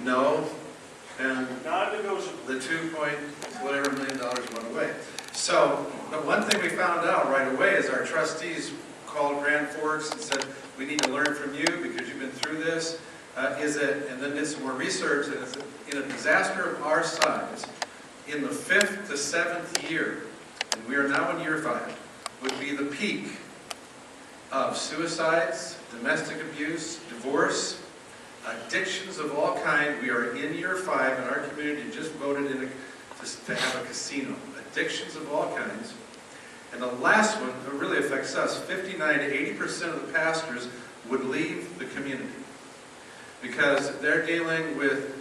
No, and Non-negotiable. the $2 million went away. So, but one thing we found out right away is our trustees called Grand Forks and said, we need to learn from you because you've been through this. And then did some more research, and it's in a disaster of our size, in the 5th to 7th year, and we are now in year 5, would be the peak of suicides, domestic abuse, divorce, addictions of all kinds. We are in year 5, and our community just voted to have a casino. Addictions of all kinds. And the last one that really affects us, 59 to 80% of the pastors would leave the community because they're dealing with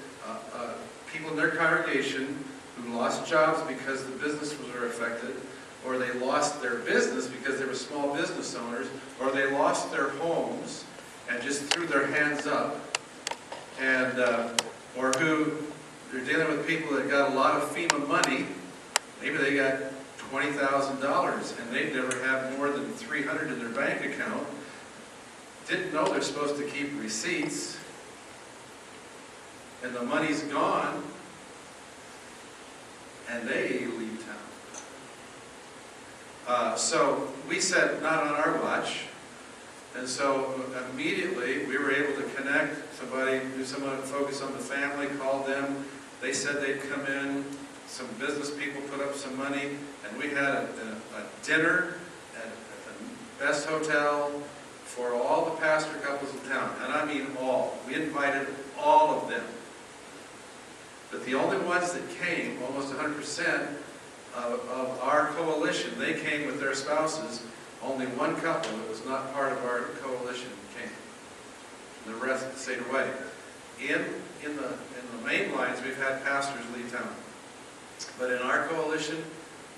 people in their congregation who lost jobs because the business was affected, or they lost their business because they were small business owners, or they lost their homes and just threw their hands up, and or who they're dealing with people that got a lot of FEMA money. Maybe they got $20,000 and they never have more than $300 in their bank account. Didn't know they're supposed to keep receipts, and the money's gone, and they leave town. So we said, not on our watch. And so immediately we were able to connect somebody, do someone focus on the family, call them. They said they'd come in. Some business people put up some money, and we had a dinner at the best hotel for all the pastor couples in town. And I mean all. We invited all of them. But the only ones that came, almost 100% of our coalition, they came with their spouses. Only one couple that was not part of our coalition came. And the rest stayed away. In the main lines, we've had pastors leave town. But in our coalition,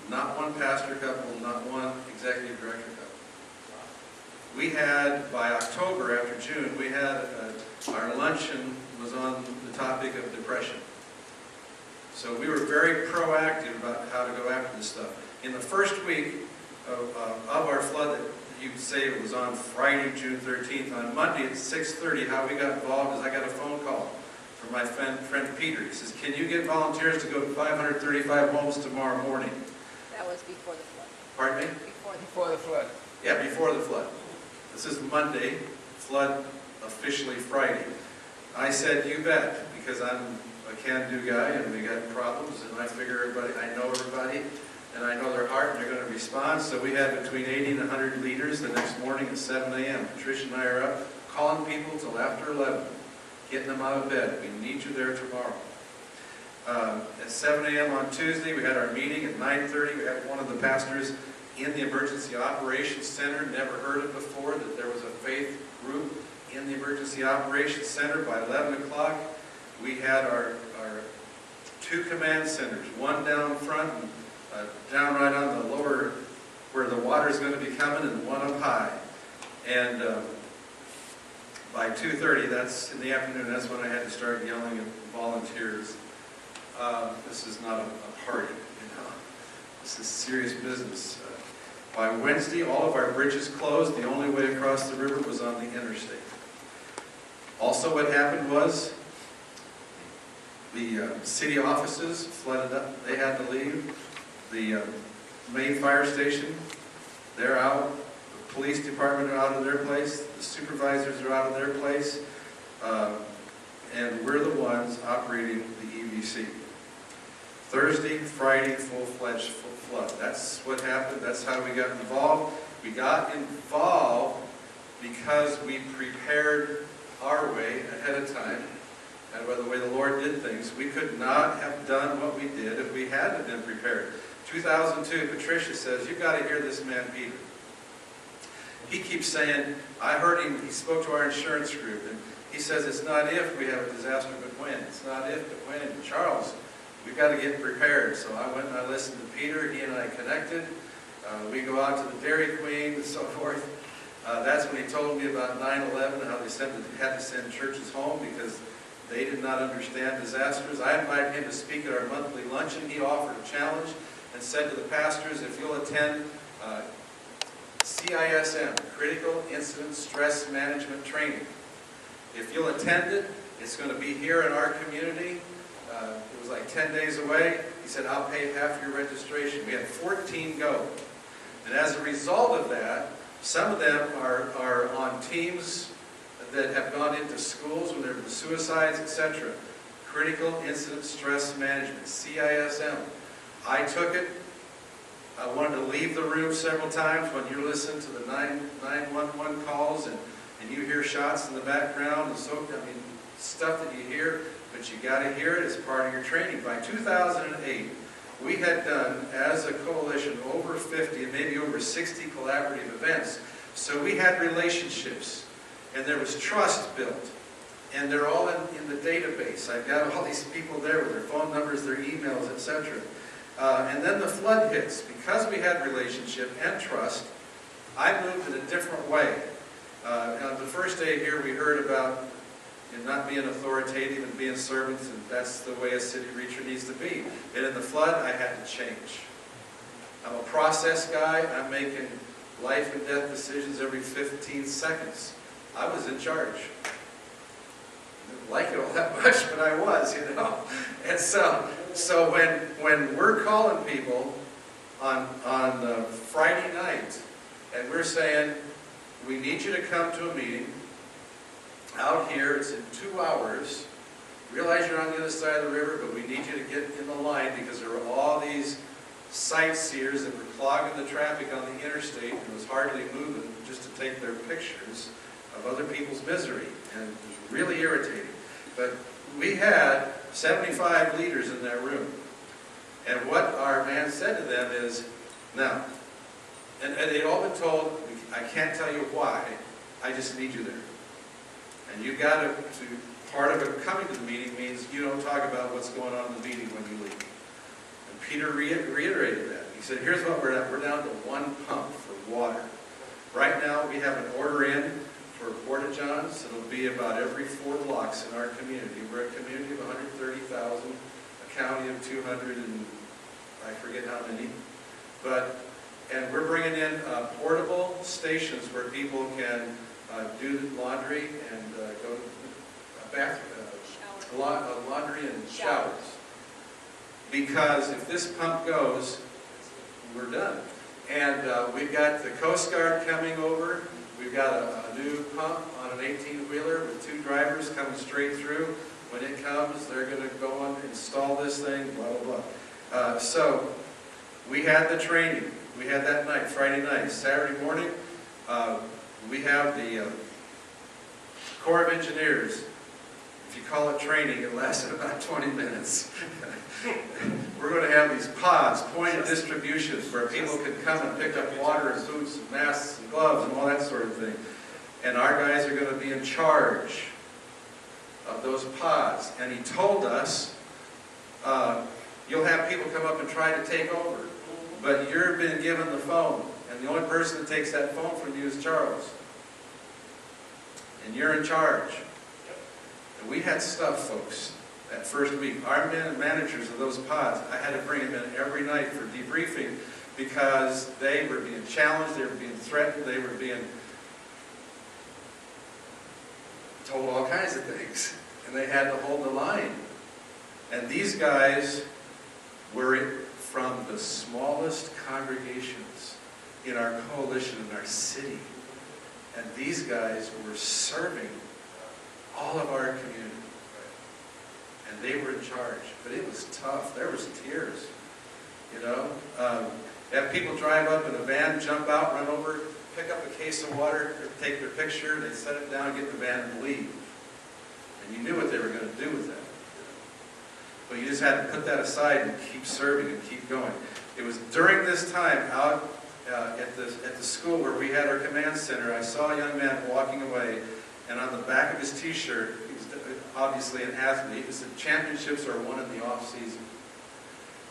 not one pastor couple, not one executive director couple. We had, by October, after June, we had our luncheon was on the topic of depression. So we were very proactive about how to go after this stuff. In the first week of our flood, that you could say it was on Friday, June 13th, on Monday at 6:30, how we got involved is I got a phone call from my friend Peter. He says, can you get volunteers to go to 535 homes tomorrow morning? That was before the flood. Pardon me? Before the flood. Yeah, before the flood. This is Monday, flood officially Friday. I said, you bet, because I'm a can-do guy and we got problems, and I figure I know everybody, and I know their heart, and they're going to respond. So we had between 80 and 100 leaders the next morning at 7 a.m. Patricia and I are up calling people till after 11. Getting them out of bed. We need you there tomorrow. At 7 a.m. on Tuesday, we had our meeting. At 9:30, we had one of the pastors in the Emergency Operations Center. Never heard it before that there was a faith group in the Emergency Operations Center. By 11 o'clock, we had our 2 command centers. One down front, and down right on the lower, where the water is going to be coming, and one up high. And by 2:30, that's in the afternoon, that's when I had to start yelling at volunteers. This is not a party, you know. This is serious business. By Wednesday, all of our bridges closed. The only way across the river was on the interstate. Also what happened was the city offices flooded up. They had to leave. The main fire station, they're out. The police department are out of their place. The supervisors are out of their place. And we're the ones operating the EVC. Thursday, Friday, full-fledged flood. That's what happened. That's how we got involved. We got involved because we prepared our way ahead of time. And by the way the Lord did things, we could not have done what we did if we hadn't been prepared. 2002, Patricia says, you've got to hear this man, Peter. He keeps saying, I heard him, he spoke to our insurance group, and he says, it's not if we have a disaster, but when. It's not if, but when. And Charles, we've got to get prepared. So I went and I listened to Peter. He and I connected. We go out to the Dairy Queen and so forth. That's when he told me about 9/11, how they had to send churches home because they did not understand disasters. I invited him to speak at our monthly luncheon. He offered a challenge and said to the pastors, if you'll attend CISM, Critical Incident Stress Management Training, if you'll attend it, It's going to be here in our community. It was like 10 days away. He said, I'll pay half your registration. We had 14 go. And as a result of that, some of them are on teams that have gone into schools when there were suicides, etc. Critical Incident Stress Management, CISM. I took it. I wanted to leave the room several times when you listen to the 911 calls and you hear shots in the background and so, I mean, stuff that you hear, but you got to hear it as part of your training. By 2008, we had done, as a coalition, over 50 and maybe over 60 collaborative events. So we had relationships, and there was trust built, and they're all in the database. I've got all these people there with their phone numbers, their emails, etc. And then the flood hits. Because we had relationship and trust, I moved in a different way. On the first day here, we heard about not being authoritative and being servants, and that's the way a city reacher needs to be. And in the flood, I had to change. I'm a process guy. I'm making life and death decisions every 15 seconds. I was in charge. I didn't like it all that much, but I was, you know. And so when we're calling people on Friday night, and we're saying, we need you to come to a meeting out here, it's in 2 hours. Realize you're on the other side of the river, but we need you to get in the line because there were all these sightseers that were clogging the traffic on the interstate and it was hardly moving just to take their pictures of other people's misery. And it was really irritating. But we had 75 leaders in that room. And what our man said to them is, now, and they'd all been told, I can't tell you why, I just need you there. And you've got to part of it coming to the meeting means you don't talk about what's going on in the meeting when you leave. And Peter reiterated that. He said, here's what we're at. We're down to 1 pump for water. Right now we have an order in for porta-johns. It'll be about every 4 blocks in our community. We're a community of 130,000, a county of 200 and I forget how many. And we're bringing in portable stations where people can do laundry and go to laundry and showers. Because if this pump goes, we're done. And we've got the Coast Guard coming over. We've got a new pump on an 18-wheeler with 2 drivers coming straight through. When it comes, they're going to go and install this thing, blah, blah, blah. So we had the training. We had that night, Friday night. Saturday morning, we have the Corps of Engineers. If you call it training, it lasted about 20 minutes. We're going to have these pods, pointed distributions, where people can come and pick up water and boots and masks and gloves and all that sort of thing. And our guys are going to be in charge of those pods. And he told us, you'll have people come up and try to take over, but you've been given the phone, and the only person that takes that phone from you is Charles. And you're in charge. And we had stuff, folks, that first week. Our managers of those pods, I had to bring them in every night for debriefing because they were being challenged, they were being threatened, they were being told all kinds of things. And they had to hold the line. And these guys were from the smallest congregations in our coalition, in our city. And these guys were serving all of our community. And they were in charge. But it was tough. There was tears. You know? Have people drive up in a van, jump out, run over, pick up a case of water, take their picture, they set it down, get in the van, and leave. And you knew what they were going to do with that. But you just had to put that aside and keep serving and keep going. It was during this time out at the school where we had our command center, I saw a young man walking away, and on the back of his t-shirt, he was obviously an athlete. It said, "Championships are won in the off-season."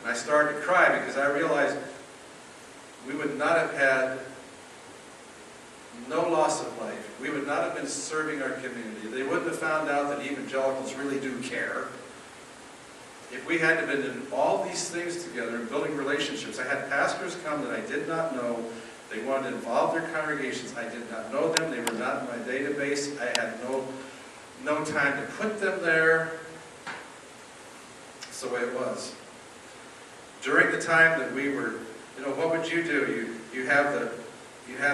And I started to cry because I realized we would not have had no loss of life. We would not have been serving our community. They wouldn't have found out that evangelicals really do care. If we had to been in all these things together and building relationships, I had pastors come that I did not know. They wanted to involve their congregations. I did not know them. They were not in my database. I had no time to put them there. That's the way it was. During the time that we were, what would you do? You have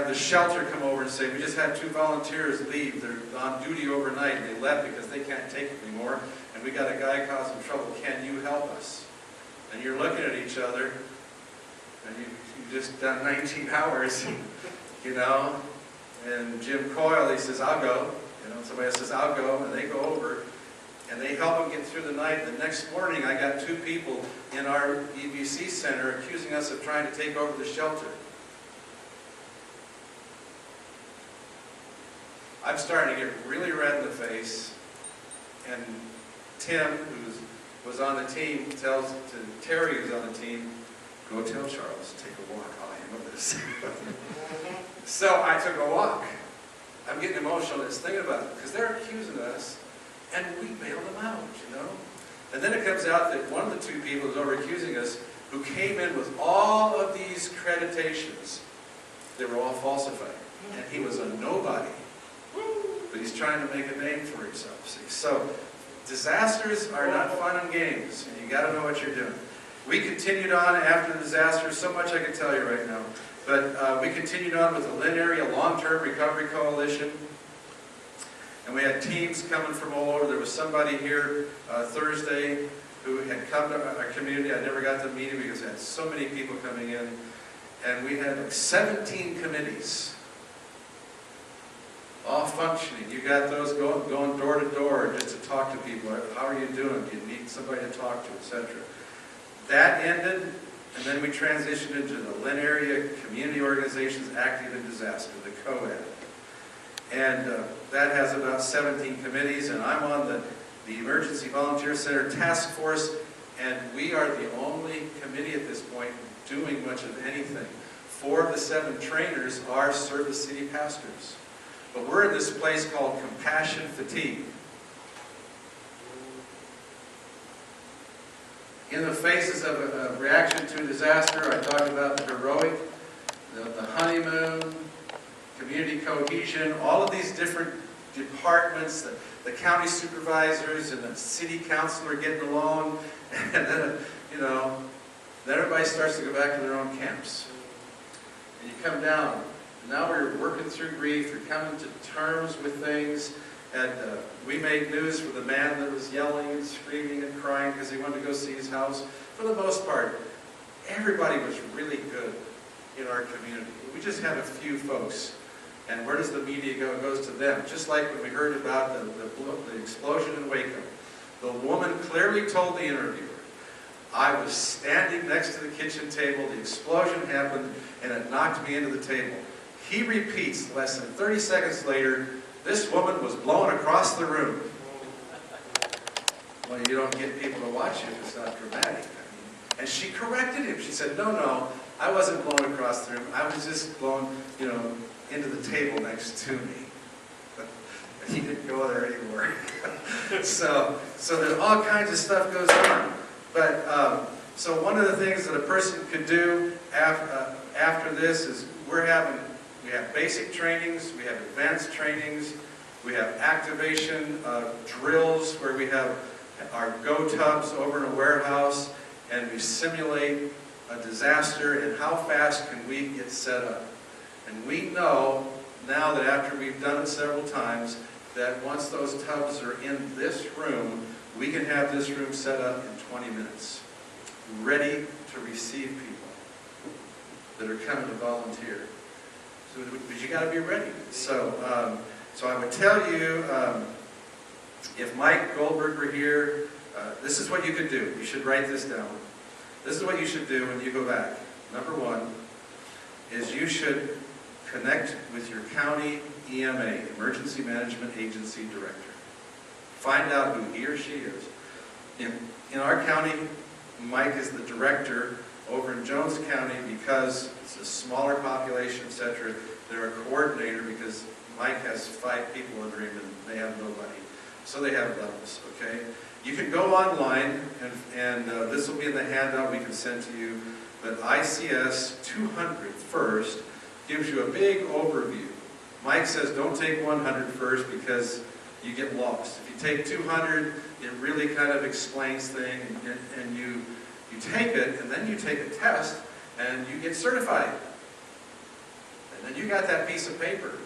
the shelter come over and say, we just had 2 volunteers leave. They're on duty overnight, and they left because they can't take it anymore. And we got a guy causing trouble. Can you help us? And you're looking at each other, and you just done 19 hours, And Jim Coyle, he says, I'll go. Somebody else says, I'll go, and they go over, and they help them get through the night. The next morning, I got 2 people in our EBC center accusing us of trying to take over the shelter. I'm starting to get really red in the face, and Tim, who was on the team, tells to Terry, who's on the team, go tell Charles to take a walk. I'll handle this. So I took a walk. I'm getting emotional just thinking about it, because they're accusing us, and we bailed them out, And then it comes out that one of the 2 people who's over accusing us, who came in with all of these accreditations, they were all falsified. And he was a nobody. But he's trying to make a name for himself, see. So, disasters are not fun and games, and you got to know what you're doing. We continued on after the disaster, so much I can tell you right now. But we continued on with the Lynn Area Long-Term Recovery Coalition. And we had teams coming from all over. There was somebody here Thursday who had come to our community. I never got to meet him because we had so many people coming in. And we had like 17 committees, all functioning. You got those going door to door just to talk to people. How are you doing? Do you need somebody to talk to, etc. That ended, and then we transitioned into the Lynn Area Community Organizations Active in Disaster, the COAD. And that has about 17 committees, and I'm on the Emergency Volunteer Center Task Force, and we are the only committee at this point doing much of anything. 4 of the 7 trainers are service city pastors. But we're in this place called compassion fatigue. In the faces of a reaction to a disaster, I talked about the heroic, the honeymoon, community cohesion, all of these different departments, the county supervisors and the city council are getting along, and then, then everybody starts to go back to their own camps. And you come down. Now we're working through grief, we're coming to terms with things, and we made news for the man that was yelling and screaming and crying because he wanted to go see his house. For the most part, everybody was really good in our community. We just had a few folks. And where does the media go? It goes to them. Just like when we heard about the explosion in Waco. The woman clearly told the interviewer, I was standing next to the kitchen table, the explosion happened, and it knocked me into the table. He repeats, less than 30 seconds later, this woman was blown across the room. Well, you don't get people to watch it, it's not dramatic. And she corrected him. She said, no, I wasn't blown across the room. I was just blown, into the table next to me. He didn't go there anymore. So there's all kinds of stuff goes on. But so one of the things that a person could do after this is we have basic trainings, we have advanced trainings, we have activation drills where we have our go tubs over in a warehouse and we simulate a disaster and how fast can we get set up. And we know now that after we've done it several times that once those tubs are in this room, we can have this room set up in 20 minutes, ready to receive people that are coming to volunteer. So, but you got to be ready. So I would tell you, if Mike Goldberg were here, this is what you could do. You should write this down. This is what you should do when you go back. Number one is you should connect with your county EMA, Emergency Management Agency Director. Find out who he or she is. In our county, Mike is the director. Over in Jones County, because it's a smaller population, etc., they're a coordinator because Mike has 5 people under him and they have nobody. So they have levels, okay? You can go online, and this will be in the handout we can send to you, but ICS 200 first gives you a big overview. Mike says don't take 100 first because you get lost. If you take 200, it really kind of explains things, and you take it, and then you take a test, and you get certified. And then you got that piece of paper.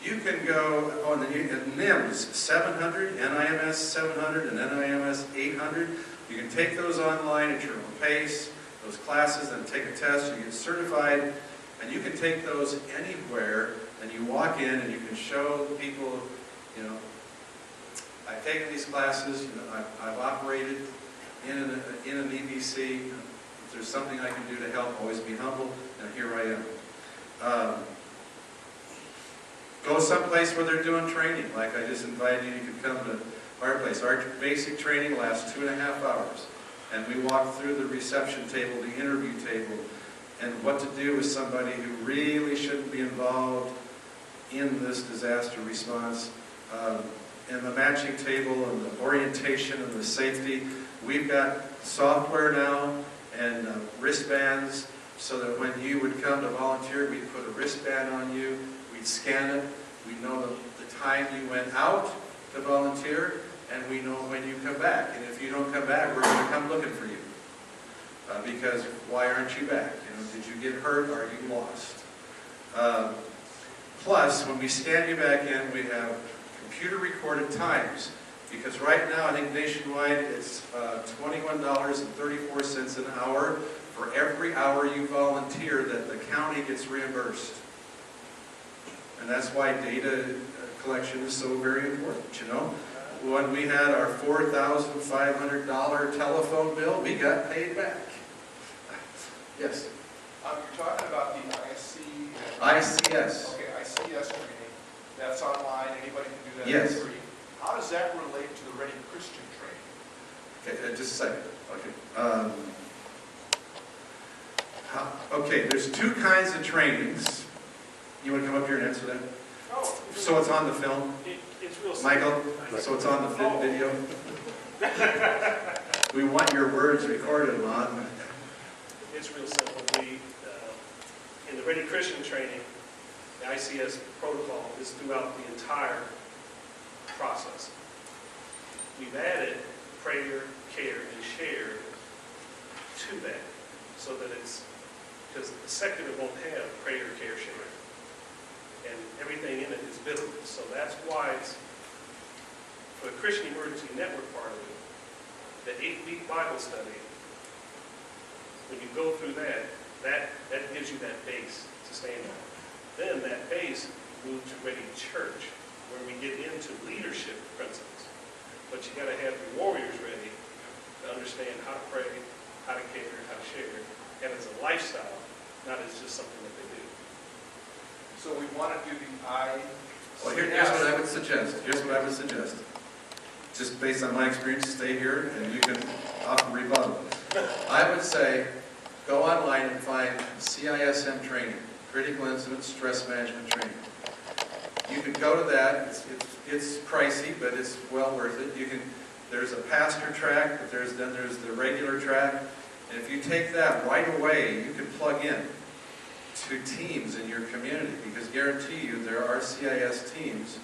You can go, and then NIMS 700, NIMS 700, and NIMS 800. You can take those online at your own pace, those classes, and take a test, you get certified, and you can take those anywhere, and you walk in and you can show people, you know, I've taken these classes, you know, I've operated in an EBC. If there's something I can do to help, always be humble, and here I am. Go someplace where they're doing training, like I just invited you could come to our place. Our basic training lasts 2.5 hours, and we walk through the reception table, the interview table, and what to do with somebody who really shouldn't be involved in this disaster response, and the matching table and the orientation and the safety. We've got software now and wristbands so that when you would come to volunteer, we'd put a wristband on you, we'd scan it, we know the time you went out to volunteer, and we know when you come back. And if you don't come back, we're going to come looking for you. Because why aren't you back? You know, did you get hurt? Are you lost? Plus, when we scan you back in, we have computer-recorded times. Because right now, I think nationwide, it's $21.34 an hour for every hour you volunteer that the county gets reimbursed. And that's why data collection is so very important, you know. When we had our $4,500 telephone bill, we got paid back. Yes? You're talking about the IC... ICS. Okay, ICS training. That's online. Anybody can do that Yes. for free. How does that relate to the Ready Christian training? Okay, just a second. Okay. Okay, there's two kinds of trainings. You want to come up here and answer that? Oh, So it's on the film? It's real simple. Michael, so it's on the video? We want your words recorded, Lon. It's real simple. In the Ready Christian training, the ICS protocol is throughout the entire process. We've added prayer, care, and share to that so that it's, because the secular won't have prayer, care, share. And everything in it is biblical. So that's why it's, for the Christian Emergency Network part of it, the 8-week Bible study, when you go through that gives you that base to stand on. Then that base moves to Ready Church, where we get into leadership principles. But you got to have your warriors ready to understand how to pray, how to care, how to share, and as a lifestyle, not as just something that they do. so we want to do the ICS. Well, here's what I would suggest. Here's what I would suggest. Just based on my experience, stay here and you can offer rebuttal. I would say, go online and find CISM training, Critical Incident Stress Management Training. You can go to that. It's pricey, but it's well worth it. There's a pastor track, but then there's the regular track. And if you take that right away, you can plug in to teams in your community, because guarantee you there are CIS teams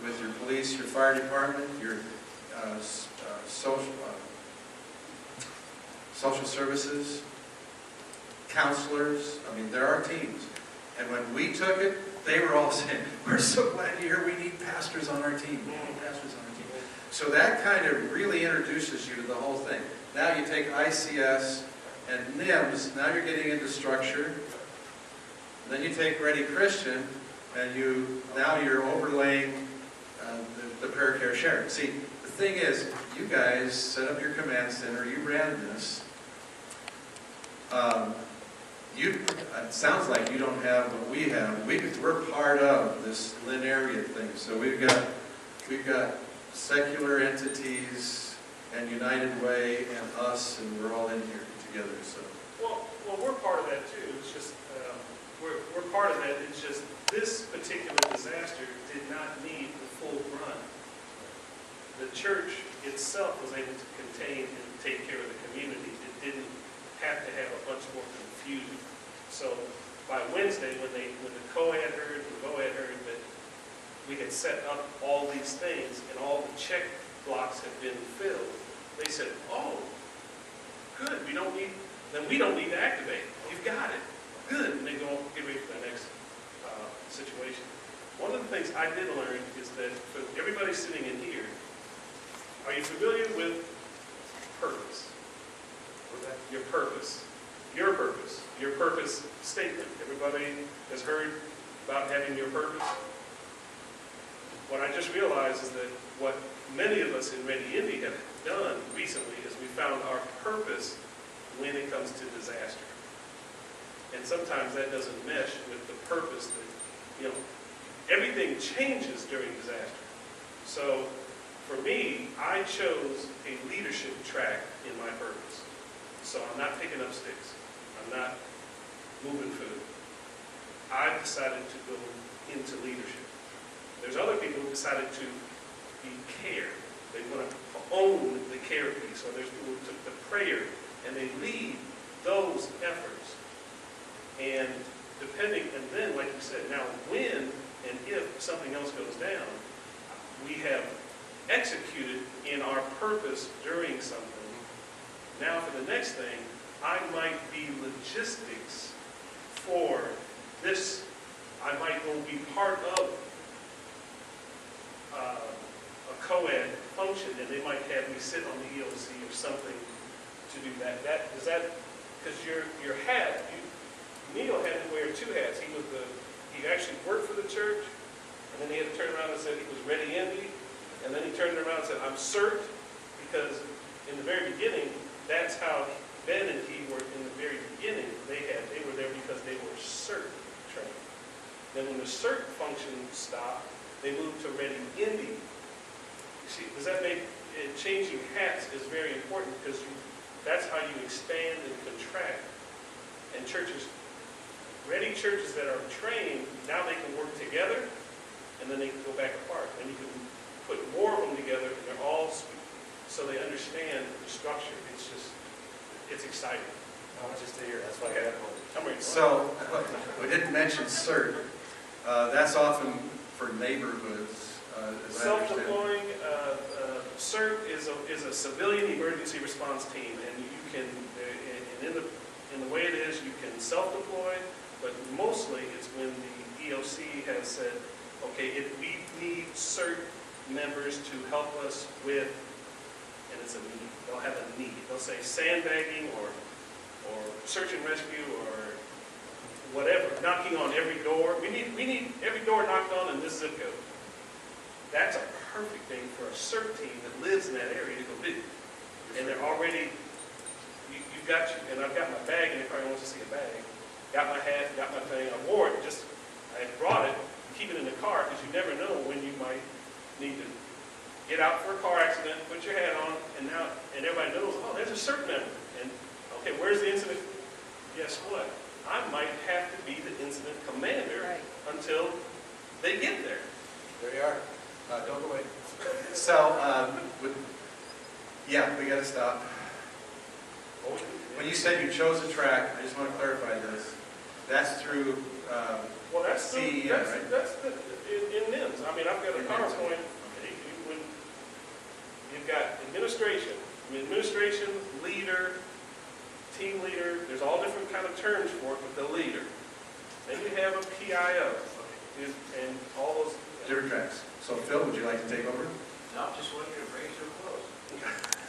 with your police, your fire department, your social services, counselors. I mean, there are teams. And when we took it, they were all saying, we're so glad you're here, we need pastors on our team. We need pastors on our team. So that kind of really introduces you to the whole thing. Now you take ICS and NIMS, now you're getting into structure. Then you take Ready Christian, and now you're overlaying the prayer, care, share. See, the thing is, you guys set up your command center, you ran this. It sounds like you don't have what we have. We're part of this linearity thing. So we've got secular entities and United Way and us, and we're all in here together. So Well, we're part of that too. It's just we're part of that. It's just this particular disaster did not need the full run. The church itself was able to contain and take care of the community. It didn't have to have a bunch more confusion. So by Wednesday, when the co-ed heard, the go-ed heard that we had set up all these things and all the check blocks had been filled, they said, oh, good, we don't need to activate. You've got it. Good. And they go get ready for the next situation. One of the things I did learn is that for everybody sitting in here, are you familiar with purpose? Your purpose. Your purpose. Your purpose statement. Everybody has heard about having your purpose? What I just realized is that what many of us in Ready Indy have done recently is we found our purpose when it comes to disaster. And sometimes that doesn't mesh with the purpose that, everything changes during disaster. So for me, I chose a leadership track in my purpose. So I'm not picking up sticks. I'm not moving food. I decided to go into leadership. There's other people who decided to be care. They want to own the care piece. Or there's people who took the prayer and they lead those efforts. And then, like you said, now when and if something else goes down, we have executed in our purpose during something. Now for the next thing, I might be logistics for this. I might go be part of a co-ed function, and they might have me sit on the EOC or something to do that. Because your hat, Neil had to wear two hats. He actually worked for the church, and then he had to turn around and say he was Ready Indy, and then he turned around and said, I'm CERT, because in the very beginning, that's how Ben and he were in the very beginning. They were there because they were CERT trained. Then when the CERT function stopped, they moved to Ready Indy. See, does that make changing hats is very important, because that's how you expand and contract. And ready churches that are trained, now they can work together, and then they can go back apart. And you can put more of them together, and they're all so they understand the structure. It's exciting. I want you to stay here. That's why I got one. I'm ready. So, we didn't mention CERT. That's often for neighborhoods, as I understand. Self-deploying, CERT is a civilian emergency response team, and you can, in the way it is, you can self-deploy, but mostly it's when the EOC has said, okay, if we need CERT members to help us with, and it's a need, they'll have a need. They'll say sandbagging or search and rescue or whatever, knocking on every door. We need every door knocked on in this zip code. That's a perfect thing for a CERT team that lives in that area to go do. And they're already, you've got you, and I've got my bag, and everybody wants to see a bag. Got my hat, got my thing, I wore it, I brought it, keep it in the car, because you never know when you might need to get out for a car accident, put your hat on, and everybody knows, oh, there's a CERT member. And, okay, where's the incident? Guess what? I might have to be the incident commander until they get there. There you are. Don't go away. So, yeah, we got to stop. When you said you chose a track, I just want to clarify this. That's through Well, that's CIR, right? That's in NIMS. I mean, I've got a In NIMS, PowerPoint. You've got administration. Administration, leader, team leader. There's all different kind of terms for it, but the leader. Then you have a PIO, and all those different tracks. So, Phil, would you like to take over?